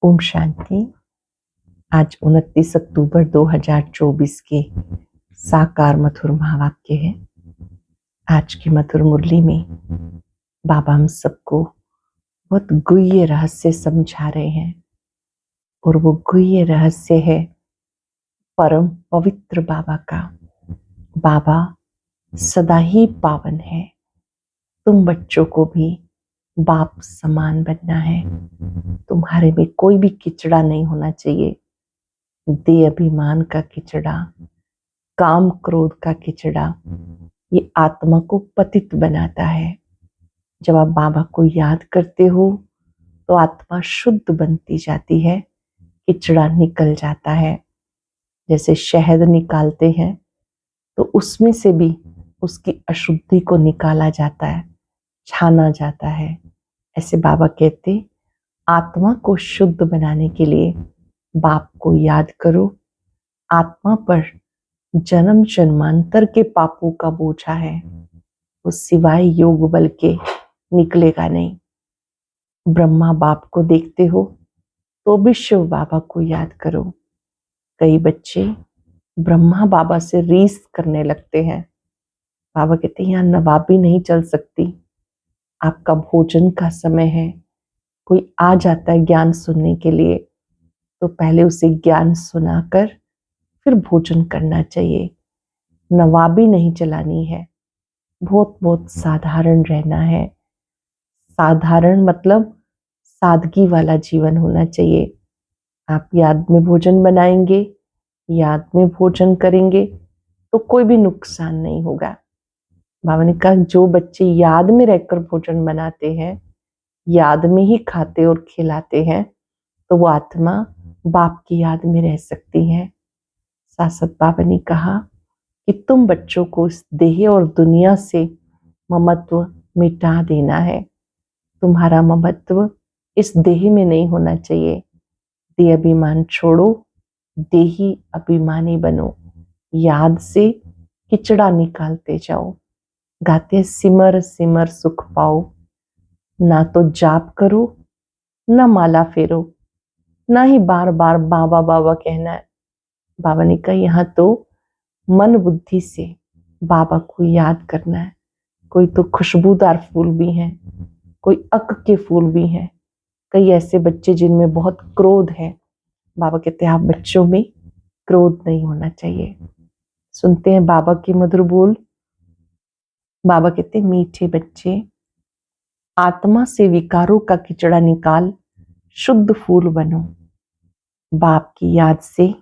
ओम शांति। आज 29 अक्टूबर 2024 के साकार मधुर महावाक्य है। आज की मधुर मुरली में बाबा हम सबको बहुत गुह्य रहस्य समझा रहे हैं और वो गुह्य रहस्य है परम पवित्र बाबा का। बाबा सदा ही पावन है। तुम बच्चों को भी बाप समान बनना है। तुम्हारे में कोई भी किचड़ा नहीं होना चाहिए। देह अभिमान का किचड़ा, काम क्रोध का किचड़ा, ये आत्मा को पतित बनाता है। जब आप बाबा को याद करते हो तो आत्मा शुद्ध बनती जाती है, किचड़ा निकल जाता है। जैसे शहद निकालते हैं तो उसमें से भी उसकी अशुद्धि को निकाला जाता है, छाना जाता है। ऐसे बाबा कहते आत्मा को शुद्ध बनाने के लिए बाप को याद करो। आत्मा पर जन्म जन्मांतर के पापों का बोझा है, वो सिवाय योग बल के निकलेगा नहीं। ब्रह्मा बाप को देखते हो तो भी शिव बाबा को याद करो। कई बच्चे ब्रह्मा बाबा से रीस करने लगते हैं। बाबा कहते हैं यहाँ नवाबी नहीं चल सकती, आपका भोजन का समय है। कोई आ जाता है ज्ञान सुनने के लिए तो पहले उसे ज्ञान सुनाकर फिर भोजन करना चाहिए। नवाबी नहीं चलानी है, बहुत बहुत साधारण रहना है। साधारण मतलब सादगी वाला जीवन होना चाहिए। आप याद में भोजन बनाएंगे, याद में भोजन करेंगे तो कोई भी नुकसान नहीं होगा। बाबा ने कहा जो बच्चे याद में रहकर भोजन बनाते हैं, याद में ही खाते और खिलाते हैं, तो वो आत्मा बाप की याद में रह सकती है। साथ बाबा ने कहा कि तुम बच्चों को इस देह और दुनिया से ममत्व मिटा देना है। तुम्हारा ममत्व इस देह में नहीं होना चाहिए। देह अभिमान छोड़ो, देही अभिमानी बनो। याद से किचड़ा निकालते जाओ। गाते सिमर सिमर सुख पाओ। ना तो जाप करो, ना माला फेरो, ना ही बार बार बाबा बाबा कहना है। बाबा ने कहा यहाँ तो मन बुद्धि से बाबा को याद करना है। कोई तो खुशबूदार फूल भी हैं, कोई अक के फूल भी हैं। कई ऐसे बच्चे जिनमें बहुत क्रोध है। बाबा कहते हैं आप बच्चों में क्रोध नहीं होना चाहिए। सुनते हैं बाबा की मधुर बोल। बाबा कहते हैं मीठे बच्चे, आत्मा से विकारों का किचड़ा निकाल शुद्ध फूल बनो। बाप की याद से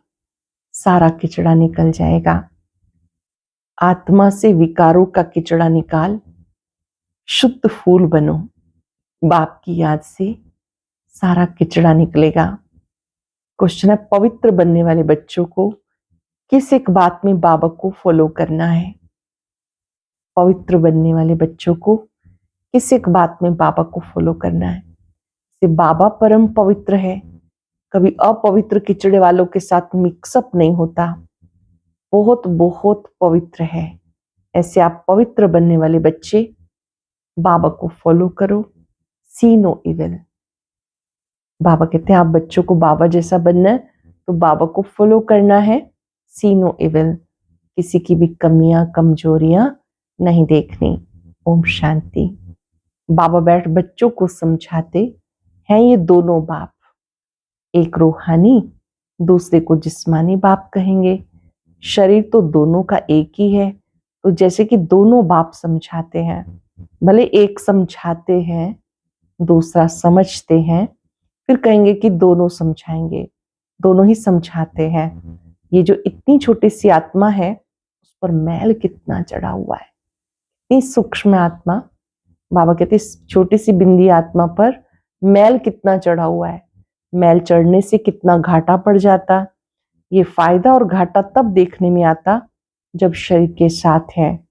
सारा किचड़ा निकल जाएगा। आत्मा से विकारों का किचड़ा निकाल शुद्ध फूल बनो। बाप की याद से सारा किचड़ा निकलेगा। क्वेश्चन है, पवित्र बनने वाले बच्चों को किस एक बात में बाबा को फॉलो करना है? पवित्र बनने वाले बच्चों को किस एक बात में बाबा को फॉलो करना है? बाबा परम पवित्र है, कभी अपवित्र किचड़े वालों के साथ मिक्सअप नहीं होता। बहुत बहुत पवित्र है। ऐसे आप पवित्र बनने वाले बच्चे बाबा को फॉलो करो। सी नो इविल। बाबा कहते हैं आप बच्चों को बाबा जैसा बनना है तो बाबा को फॉलो करना है। सी नो इविल। किसी की भी कमियां कमजोरियां नहीं देखनी। ओम शांति। बाबा बैठ बच्चों को समझाते हैं ये दोनों बाप, एक रूहानी, दूसरे को जिस्मानी बाप कहेंगे। शरीर तो दोनों का एक ही है, तो जैसे कि दोनों बाप समझाते हैं। भले एक समझाते हैं, दूसरा समझते हैं, फिर कहेंगे कि दोनों समझाएंगे, दोनों ही समझाते हैं। ये जो इतनी छोटी सी आत्मा है उस पर मैल कितना चढ़ा हुआ है, इतनी सूक्ष्म आत्मा। बाबा कहते छोटी सी बिंदी आत्मा पर मैल कितना चढ़ा हुआ है। मैल चढ़ने से कितना घाटा पड़ जाता। ये फायदा और घाटा तब देखने में आता जब शरीर के साथ है।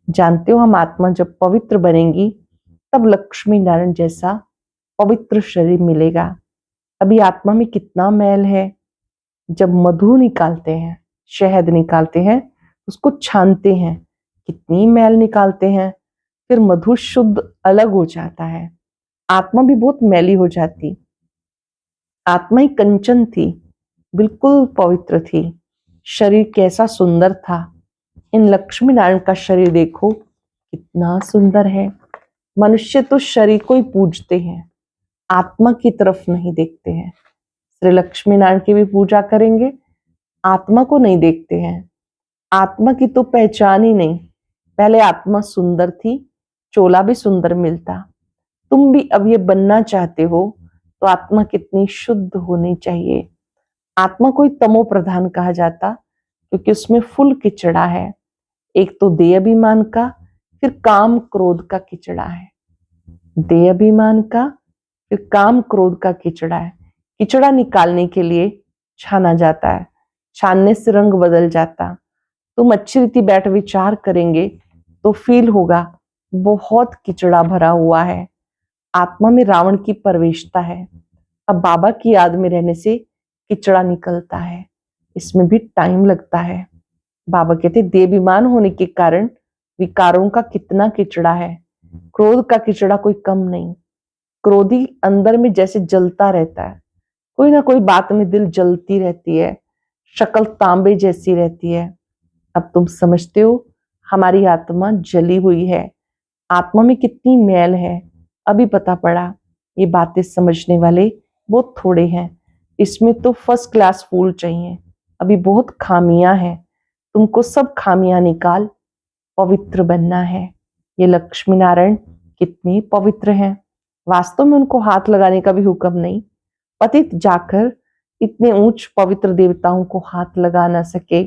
जानते हो हम आत्मा जब पवित्र बनेंगी तब लक्ष्मी नारायण जैसा पवित्र शरीर मिलेगा। अभी आत्मा में कितना मैल है। जब मधु निकालते हैं, शहद निकालते हैं, उसको छानते हैं, कितनी मैल निकालते हैं, फिर मधु शुद्ध अलग हो जाता है। आत्मा भी बहुत मैली हो जाती। आत्मा ही कंचन थी, बिल्कुल पवित्र थी। शरीर कैसा सुंदर था। इन लक्ष्मी नारायण का शरीर देखो कितना सुंदर है। मनुष्य तो शरीर को ही पूजते हैं, आत्मा की तरफ नहीं देखते हैं। श्री लक्ष्मी नारायण की भी पूजा करेंगे, आत्मा को नहीं देखते हैं। आत्मा की तो पहचान ही नहीं। पहले आत्मा सुंदर थी, चोला भी सुंदर मिलता। तुम भी अब ये बनना चाहते हो तो आत्मा कितनी शुद्ध होनी चाहिए। आत्मा को ही तमो प्रधान कहा जाता, क्योंकि उसमें फुल किचड़ा है। एक तो देह अभिमान का, फिर काम क्रोध का किचड़ा है। देह अभिमान का, फिर काम क्रोध का किचड़ा है। किचड़ा निकालने के लिए छाना जाता है, छानने से रंग बदल जाता। तुम अच्छी रीति बैठ विचार करेंगे तो फील होगा बहुत किचड़ा भरा हुआ है। आत्मा में रावण की प्रवेशता है। अब बाबा की याद में रहने से किचड़ा निकलता है, इसमें भी टाइम लगता है। बाबा कहते देहाभिमान होने के कारण विकारों का कितना किचड़ा है। क्रोध का किचड़ा कोई कम नहीं। क्रोधी अंदर में जैसे जलता रहता है, कोई ना कोई बात में दिल जलती रहती है, शक्ल तांबे जैसी रहती है। अब तुम समझते हो हमारी आत्मा जली हुई है, आत्मा में कितनी मैल है। अभी पता पड़ा। ये बातें समझने वाले बहुत थोड़े हैं, इसमें तो फर्स्ट क्लास फूल चाहिए। अभी बहुत खामियां हैं, तुमको सब खामियां निकाल पवित्र बनना है। ये लक्ष्मी नारायण कितने पवित्र हैं, वास्तव में उनको हाथ लगाने का भी हुक्म नहीं। पतित जाकर इतने ऊंच पवित्र देवताओं को हाथ लगा ना सके,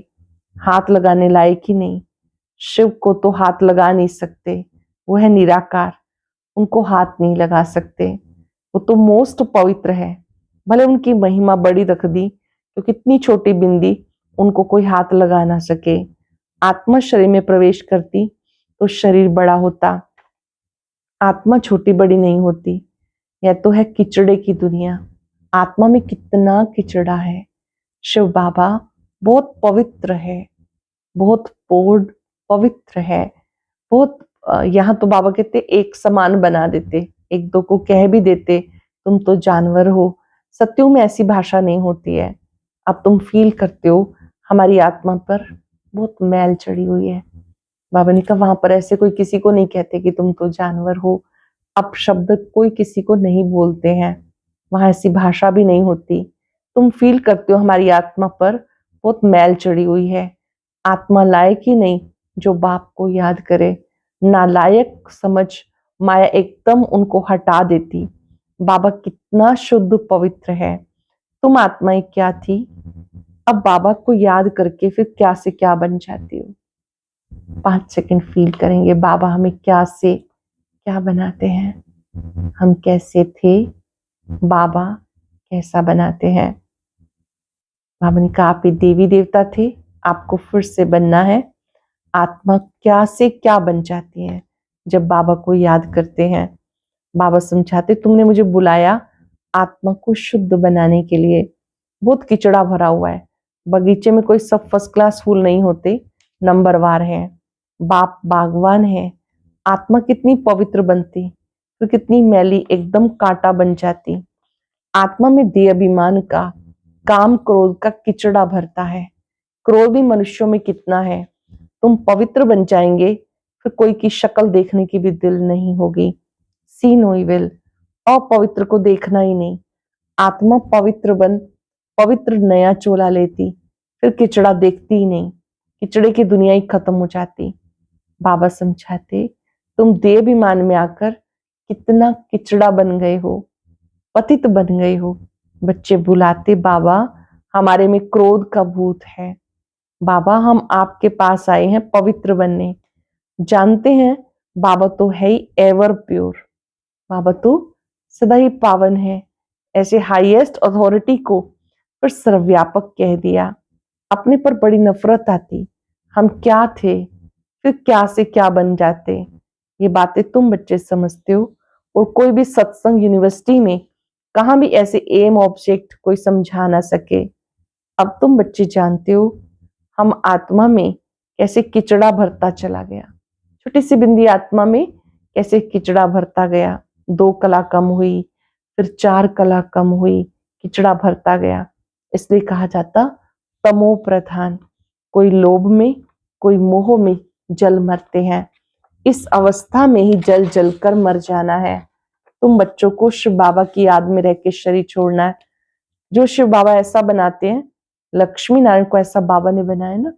हाथ लगाने लायक ही नहीं। शिव को तो हाथ लगा नहीं सकते, वो है निराकार, उनको हाथ नहीं लगा सकते। वो तो मोस्ट पवित्र है, भले उनकी महिमा बड़ी रख दी तो कितनी छोटी बिंदी उनको कोई हाथ लगा ना सके। आत्मा शरीर में प्रवेश करती तो शरीर बड़ा होता, आत्मा छोटी बड़ी नहीं होती। यह तो है किचड़े की दुनिया। आत्मा में कितना किचड़ा है। शिव बाबा बहुत पवित्र है, बहुत बोर्ड पवित्र है, बहुत यहाँ तो बाबा कहते एक समान बना देते, एक दो को कह भी देते तुम तो जानवर हो। सत्यों में ऐसी भाषा नहीं होती है। अब तुम फील करते हो हमारी आत्मा पर बहुत मैल चढ़ी हुई है। बाबा ने कहा वहां पर ऐसे कोई किसी को नहीं कहते कि तुम तो जानवर हो। अपशब्द कोई किसी को नहीं बोलते हैं, वहां ऐसी भाषा भी नहीं होती। तुम फील करते हो हमारी आत्मा पर बहुत मैल चढ़ी हुई है। आत्मा लायक ही नहीं जो बाप को याद करे, नालायक समझ माया एकदम उनको हटा देती। बाबा कितना शुद्ध पवित्र है। तुम आत्माएं क्या थी, अब बाबा को याद करके फिर क्या से क्या बन जाती हो। 5 सेकंड फील करेंगे बाबा हमें क्या से क्या बनाते हैं। हम कैसे थे, बाबा कैसा बनाते हैं। बाबा ने कहा आप ही देवी देवता थे, आपको फिर से बनना है। आत्मा क्या से क्या बन जाती है जब बाबा को याद करते हैं। बाबा समझाते तुमने मुझे बुलाया आत्मा को शुद्ध बनाने के लिए। बहुत किचड़ा भरा हुआ है, बगीचे में कोई सब फर्स्ट क्लास फूल नहीं होते, नंबरवार हैं। बाप बागवान है। आत्मा कितनी पवित्र बनती, फिर कितनी मैली एकदम कांटा बन जाती। आत्मा में देह अभिमान का, काम क्रोध का किचड़ा भरता है। क्रोध भी मनुष्यों में कितना है। तुम पवित्र बन जाएंगे फिर कोई की शक्ल देखने की भी दिल नहीं होगी। सी नो इविल, अपवित्र को देखना ही नहीं। आत्मा पवित्र बन पवित्र नया चोला लेती, फिर किचड़ा देखती ही नहीं, किचड़े की दुनिया ही खत्म हो जाती। बाबा समझाते तुम देह अभिमान में आकर कितना किचड़ा बन गए हो, पतित बन गए हो। बच्चे बुलाते बाबा हमारे में क्रोध का भूत है, बाबा हम आपके पास आए हैं पवित्र बनने। जानते हैं बाबा तो है ही एवर प्योर, बाबा तो सदा ही पावन है। ऐसे हाईएस्ट अथॉरिटी को फिर सर्वव्यापक कह दिया। अपने पर बड़ी नफरत आती, हम क्या थे फिर क्या से क्या बन जाते। ये बातें तुम बच्चे समझते हो, और कोई भी सत्संग यूनिवर्सिटी में कहां भी ऐसे एम ऑब्जेक्ट कोई समझा ना सके। अब तुम बच्चे जानते हो हम आत्मा में कैसे किचड़ा भरता चला गया। छोटी सी बिंदी आत्मा में कैसे किचड़ा भरता गया। 2 कला कम हुई, फिर 4 कला कम हुई, किचड़ा भरता गया, इसलिए कहा जाता तमो प्रधान। कोई लोभ में, कोई मोह में जल मरते हैं। इस अवस्था में ही जल जल कर मर जाना है। तुम बच्चों को शिव बाबा की याद में रह के शरीर छोड़ना है। जो शिव बाबा ऐसा बनाते हैं, लक्ष्मी नारायण को ऐसा बाबा ने बनाया ना,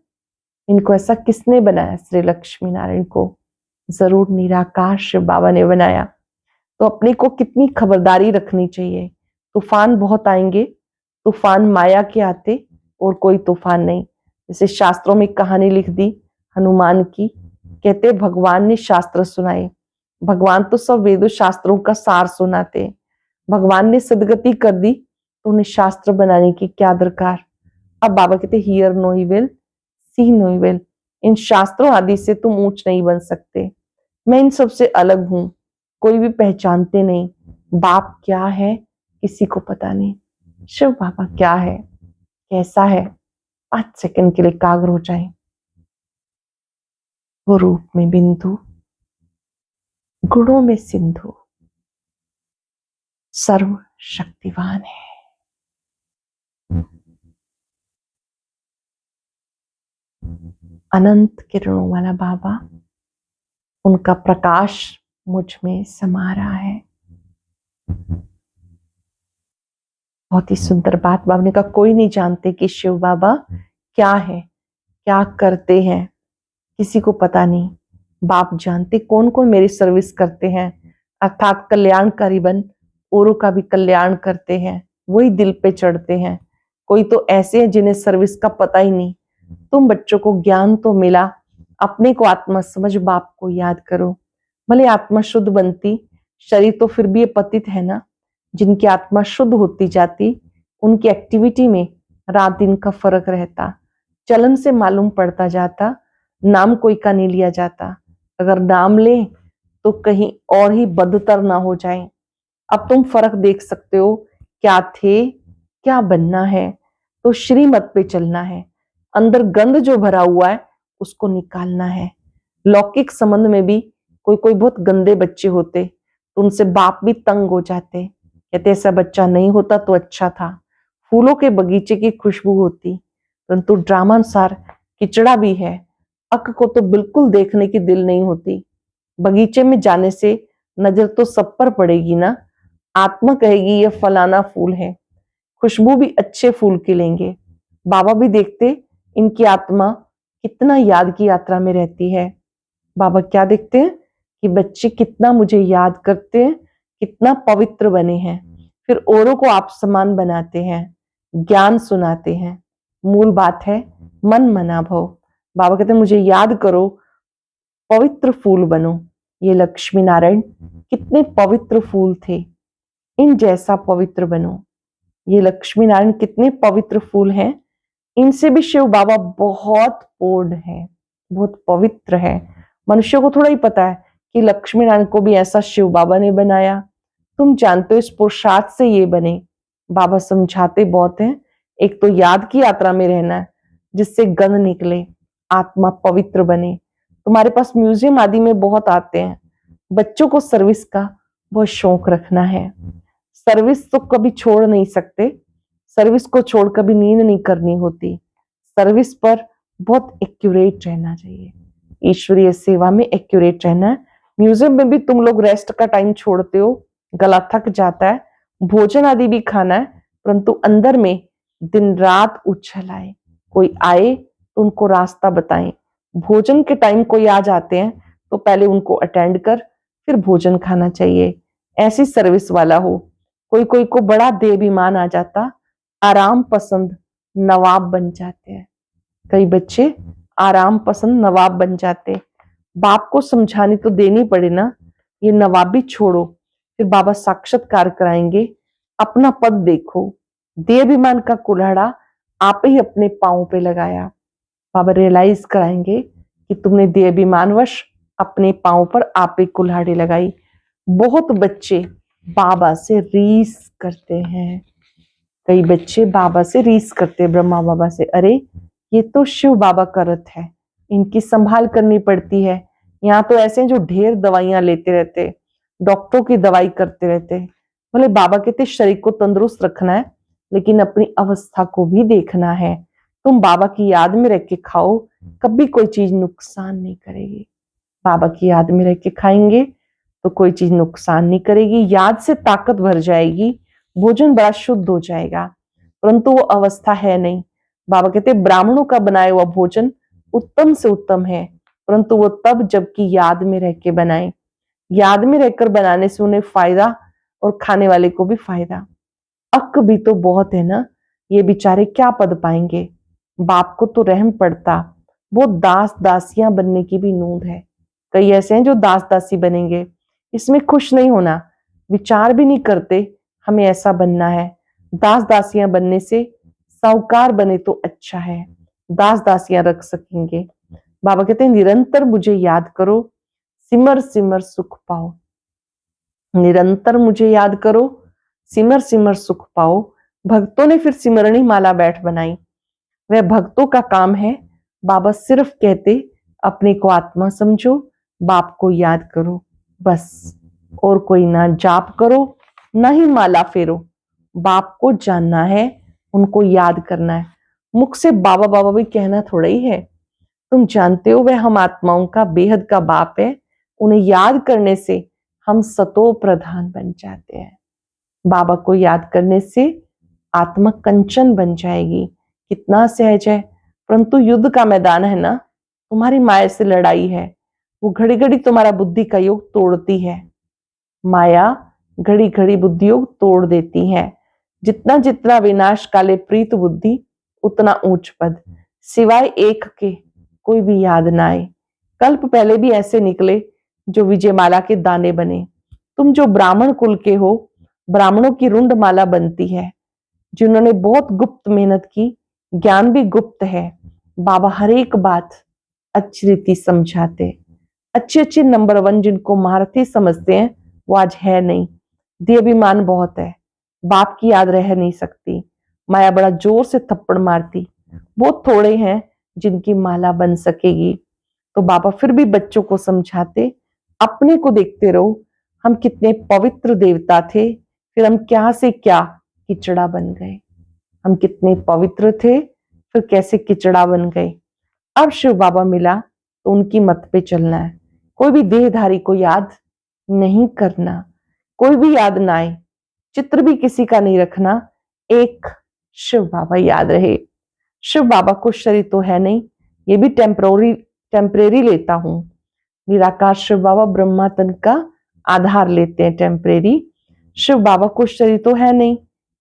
इनको ऐसा किसने बनाया? श्री लक्ष्मी नारायण को जरूर निराकार शिव बाबा ने बनाया। तो अपने को कितनी खबरदारी रखनी चाहिए। तूफान बहुत आएंगे, तूफान माया के आते और कोई तूफान नहीं। जैसे शास्त्रों में कहानी लिख दी हनुमान की, कहते भगवान ने शास्त्र सुनाए। भगवान तो सब वेदों शास्त्रों का सार सुनाते। भगवान ने सदगति कर दी तो उन्हें शास्त्र बनाने की क्या दरकार। अब बाबा कहते hear no evil, see no evil. इन शास्त्रों आदि से तुम ऊंच नहीं बन सकते। मैं इन सबसे अलग हूं, कोई भी पहचानते नहीं। बाप क्या है किसी को पता नहीं। शिव बाबा क्या है, कैसा है, 5 सेकंड के लिए एकाग्र हो जाए। वो रूप में बिंदु, गुणों में सिंधु, सर्व शक्तिवान है। अनंत किरणों वाला बाबा, उनका प्रकाश मुझ में समा रहा है। बहुत ही सुंदर बात बाबा ने कहा, कोई नहीं जानते कि शिव बाबा क्या है, क्या करते हैं, किसी को पता नहीं। बाप जानते कौन कौन मेरी सर्विस करते हैं, अर्थात कल्याणकारी बन औरों का भी कल्याण करते हैं, वही दिल पे चढ़ते हैं। कोई तो ऐसे हैं जिन्हें सर्विस का पता ही नहीं। तुम बच्चों को ज्ञान तो मिला, अपने को आत्मा समझ, बाप को याद करो। भले आत्मा शुद्ध बनती, शरीर तो फिर भी ये पतित है ना। जिनकी आत्मा शुद्ध होती जाती, उनकी एक्टिविटी में रात दिन का फर्क रहता, चलन से मालूम पड़ता जाता। नाम कोई का नहीं लिया जाता, अगर नाम ले तो कहीं और ही बदतर ना हो जाए। अब तुम फर्क देख सकते हो, क्या थे क्या बनना है, तो श्रीमत पे चलना है। अंदर गंद जो भरा हुआ है उसको निकालना है। लौकिक संबंध में भी कोई कोई बहुत गंदे बच्चे होते, तो उनसे बाप भी तंग हो जाते, कहते ऐसा बच्चा नहीं होता तो अच्छा था। फूलों के बगीचे की खुशबू होती, परंतु ड्रामानुसार किचड़ा भी है। अक को तो बिल्कुल देखने की दिल नहीं होती। बगीचे में जाने से नजर तो सब पर पड़ेगी ना। आत्मा कहेगी ये फलाना फूल है, खुशबू भी अच्छे फूल की लेंगे। बाबा भी देखते इनकी आत्मा कितना याद की यात्रा में रहती है। बाबा क्या देखते हैं कि बच्चे कितना मुझे याद करते हैं, कितना पवित्र बने हैं। फिर औरों को आप समान बनाते हैं, ज्ञान सुनाते हैं। मूल बात है मन मना भव। बाबा कहते हैं मुझे याद करो, पवित्र फूल बनो। ये लक्ष्मी नारायण कितने पवित्र फूल थे, इन जैसा पवित्र बनो। ये लक्ष्मी नारायण कितने पवित्र फूल हैं, इनसे भी शिव बाबा बहुत पूर्ण है, बहुत पवित्र है। मनुष्य को थोड़ा ही पता है कि लक्ष्मी नारायण को भी ऐसा शिव बाबा ने बनाया। तुम जानते हो इस पुरुषार्थ से ये बने। बाबा समझाते बहुत हैं, एक तो याद की यात्रा में रहना है जिससे गंध निकले, आत्मा पवित्र बने। तुम्हारे पास म्यूजियम आदि में बहुत आते हैं। बच्चों को सर्विस का बहुत शौक रखना है। सर्विस तो कभी छोड़ नहीं सकते, सर्विस को छोड़ कभी नींद नहीं करनी होती। सर्विस पर बहुत एक्यूरेट रहना चाहिए, ईश्वरीय सेवा में एक्यूरेट रहना है। म्यूजियम में भी तुम लोग रेस्ट का टाइम छोड़ते हो, गला थक जाता है, भोजन आदि भी खाना है, परंतु अंदर में दिन रात उछल आए। कोई आए तो उनको रास्ता बताएं। भोजन के टाइम कोई आ जाते हैं तो पहले उनको अटेंड कर, फिर भोजन खाना चाहिए। ऐसी सर्विस वाला हो। कोई कोई को बड़ा देहाभिमान आ जाता, आराम पसंद नवाब बन जाते हैं। कई बच्चे आराम पसंद नवाब बन जाते। बाप को समझानी तो देनी पड़े ना, ये नवाबी छोड़ो, फिर बाबा साक्षात्कार कराएंगे। अपना पद देखो, देहाभिमान का कुल्हाड़ा आप ही अपने पांव पे लगाया। बाबा रियलाइज कराएंगे कि तुमने देहाभिमानवश अपने पांव पर आप ही कुल्हाड़ी लगाई। बहुत बच्चे बाबा से रीस करते हैं, कई बच्चे बाबा से रीस करते हैं, ब्रह्मा बाबा से। अरे ये तो शिव बाबा का रथ है, इनकी संभाल करनी पड़ती है। यहाँ तो ऐसे हैं जो ढेर दवाइयां लेते रहते, डॉक्टरों की दवाई करते रहते। बोले बाबा कहते शरीर को तंदुरुस्त रखना है लेकिन अपनी अवस्था को भी देखना है। तुम बाबा की याद में रह के खाओ, कभी कोई चीज नुकसान नहीं करेगी। बाबा की याद में रह के खाएंगे तो कोई चीज नुकसान नहीं करेगी, याद से ताकत भर जाएगी, भोजन बड़ा शुद्ध हो जाएगा। परंतु वो अवस्था है नहीं। बाबा कहते ब्राह्मणों का बनाया हुआ भोजन उत्तम से उत्तम है, परंतु वो तब जबकि याद में रह के बनाए। याद में रहकर बनाने से उन्हें फायदा और खाने वाले को भी फायदा। अक भी तो बहुत है ना, ये बेचारे क्या पद पाएंगे। बाप को तो रहम पड़ता, वो दास दासियां बनने की भी नूंद है। कई ऐसे हैं जो दास दासी बनेंगे, इसमें खुश नहीं होना, विचार भी नहीं करते हमें ऐसा बनना है। दास दासियां बनने से साहूकार बने तो अच्छा है, दास दासियां रख सकेंगे। बाबा कहते हैं निरंतर मुझे याद करो, सिमर सिमर सुख पाओ। निरंतर मुझे याद करो, सिमर सिमर सुख पाओ। भक्तों ने फिर सिमरणी माला बैठ बनाई, वह भक्तों का काम है। बाबा सिर्फ कहते अपने को आत्मा समझो, बाप को याद करो, बस। और कोई ना जाप करो, ना ही माला फेरो। बाप को जानना है, उनको याद करना है। मुख से बाबा बाबा भी कहना थोड़ा ही है। तुम जानते हो वह हम आत्माओं का बेहद का बाप है। उन्हें याद करने से हम सतो प्रधान बन जाते हैं। बाबा को याद करने से आत्मा कंचन बन जाएगी। कितना सहज है, परंतु युद्ध का मैदान है ना, तुम्हारी माया से लड़ाई है। वो घड़ी घड़ी तुम्हारा बुद्धि का योग तोड़ती है। माया घड़ी घड़ी बुद्धि योग तोड़ देती है। जितना जितना विनाश काले प्रीत बुद्धि, उतना ऊंच पद। सिवाय एक के कोई भी याद ना आए। कल्प पहले भी ऐसे निकले जो विजयमाला के दाने बने। तुम जो ब्राह्मण कुल के हो, ब्राह्मणों की रुंड माला बनती है। जिन्होंने बहुत गुप्त मेहनत की, ज्ञान भी गुप्त है। बाबा हर एक बात अच्छी रीति समझाते। अच्छे अच्छे नंबर 1 जिनको महारथी समझते हैं, वो आज है नहीं। देहाभिमान बहुत है, बाप की याद रह नहीं सकती। माया बड़ा जोर से थप्पड़ मारती। बहुत थोड़े हैं जिनकी माला बन सकेगी। तो बाबा फिर भी बच्चों को समझाते, अपने को देखते रहो। हम कितने पवित्र देवता थे, फिर हम क्या से क्या किचड़ा बन गए। हम कितने पवित्र थे, फिर कैसे किचड़ा बन गए। अब शिव बाबा मिला तो उनकी मत पे चलना है। कोई भी देहधारी को याद नहीं करना, कोई भी याद ना आए, चित्र भी किसी का नहीं रखना, एक शिव बाबा याद रहे। शिव बाबा को शरीर तो है नहीं, ये भी टेम्परेरी लेता हूं। निराकार शिव बाबा ब्रह्मा तन का आधार लेते हैं, टेम्परेरी। शिव बाबा को शरीर तो है नहीं,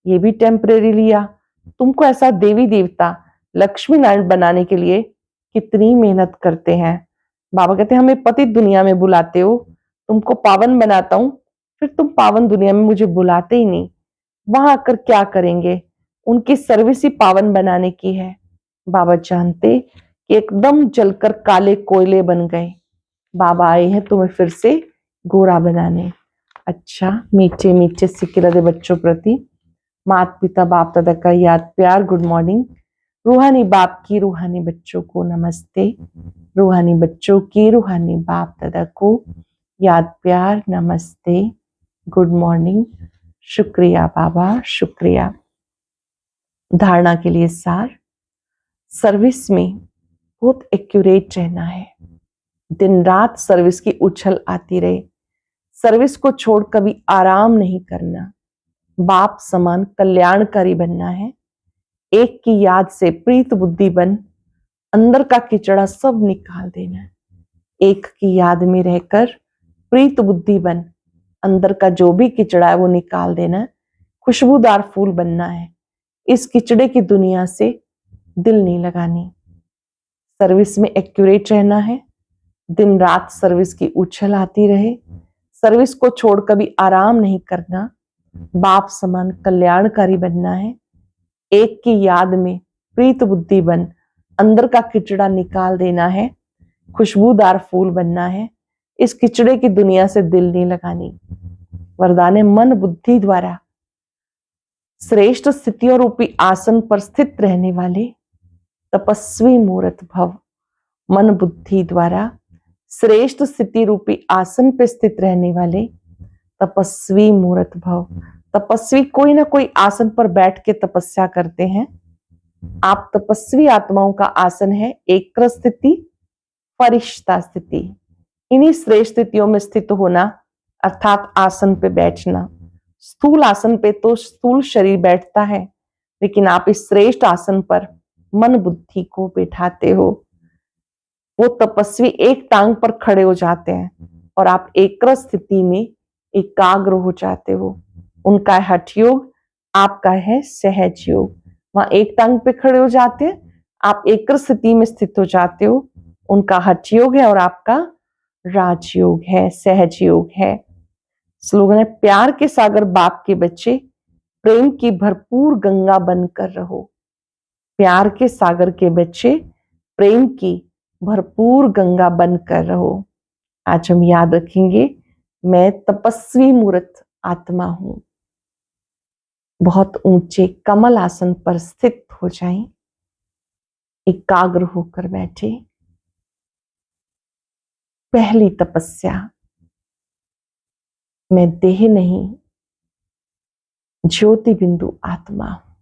ये भी टेम्परेरी लिया। तुमको ऐसा देवी देवता लक्ष्मी नारायण बनाने के लिए कितनी मेहनत करते हैं। बाबा कहते हैं हमें पतित दुनिया में बुलाते हो, तुमको पावन बनाता हूं, फिर तुम पावन दुनिया में मुझे बुलाते ही नहीं। वहां आकर क्या करेंगे, उनकी सर्विस ही पावन बनाने की है। बाबा जानते कि एकदम जलकर काले कोयले बन गए। बाबा आए हैं तुम्हें फिर से गोरा बनाने। अच्छा, मीठे मीठे सिक्के लदे बच्चों प्रति माता पिता बाप दादा का याद प्यार गुड मॉर्निंग। रूहानी बाप की रूहानी बच्चों को नमस्ते। रूहानी बच्चों की रूहानी बाप दादा को याद प्यार नमस्ते, गुड मॉर्निंग। शुक्रिया बाबा, शुक्रिया। धारणा के लिए सार, सर्विस में बहुत एक्यूरेट रहना है। दिन रात सर्विस की उछल आती रहे। सर्विस को छोड़ कभी आराम नहीं करना। बाप समान कल्याणकारी बनना है। एक की याद से प्रीत बुद्धि बन, अंदर का किचड़ा सब निकाल देना है। एक की याद में रहकर प्रीत बुद्धि बन, अंदर का जो भी किचड़ा है वो निकाल देना है। खुशबूदार फूल बनना है। इस किचड़े की दुनिया से दिल नहीं लगानी। सर्विस में एक्यूरेट रहना है। दिन रात सर्विस की उछल आती रहे। सर्विस को छोड़ कभी आराम नहीं करना। बाप समान कल्याणकारी बनना है। एक की याद में प्रीत बुद्धि बन, अंदर का किचड़ा निकाल देना है। खुशबूदार फूल बनना है। इस किचड़े की दुनिया से दिल नहीं लगानी। वरदान है मन बुद्धि द्वारा श्रेष्ठ स्थितियों रूपी आसन पर स्थित रहने वाले तपस्वी मूर्त भव। मन बुद्धि द्वारा श्रेष्ठ स्थिति रूपी आसन पर स्थित रहने वाले तपस्वी मूर्त भव। तपस्वी कोई ना कोई आसन पर बैठ के तपस्या करते हैं। आप तपस्वी आत्माओं का आसन है एक्रस स्थिति, फरिश्ता स्थिति। इन्हीं श्रेष्ठ स्थितियों में स्थित होना अर्थात आसन पे बैठना। स्थूल आसन पे तो स्थूल शरीर बैठता है, लेकिन आप इस श्रेष्ठ आसन पर मन बुद्धि को बैठाते हो। वो तपस्वी एक टांग पर खड़े हो जाते हैं और आप एक्रस स्थिति में एकाग्र हो जाते हो। उनका है हठ योग, आपका है सहज योग। वहां एक टांग पे खड़े हो जाते हैं, आप एक्रस स्थिति में स्थित हो जाते हो। उनका हठ योग है और आपका राजयोग है, सहज योग है। स्लोगन है प्यार के सागर बाप के बच्चे, प्रेम की भरपूर गंगा बनकर रहो। प्यार के सागर के बच्चे, प्रेम की भरपूर गंगा बनकर रहो। आज हम याद रखेंगे, मैं तपस्वी मूर्त आत्मा हूं। बहुत ऊंचे कमल आसन पर स्थित हो जाएं, एकाग्र होकर बैठे। पहली तपस्या, मैं देह नहीं, ज्योति बिंदु आत्मा हूं।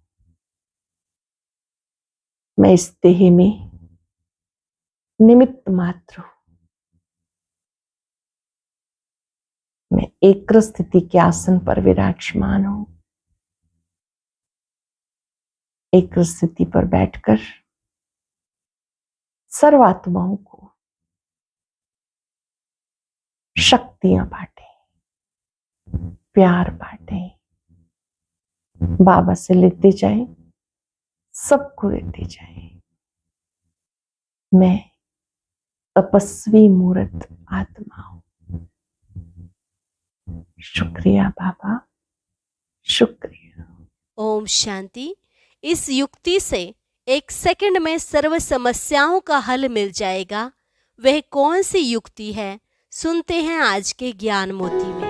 मैं इस देह में निमित्त मात्र हूं। मैं एक्रम स्थिति के आसन पर विराजमान हूं। एक्रम स्थिति पर बैठकर सर्वात्माओं को शक्तियां बांटे, प्यार बांटे, बाबा से लेते जाए, सबको देते जाए। मैं तपस्वी मूर्त आत्मा हूं। शुक्रिया बाबा, शुक्रिया। ओम शांति। इस युक्ति से 1 सेकंड में सर्व समस्याओं का हल मिल जाएगा। वह कौन सी युक्ति है, सुनते हैं आज के ज्ञान मोती में।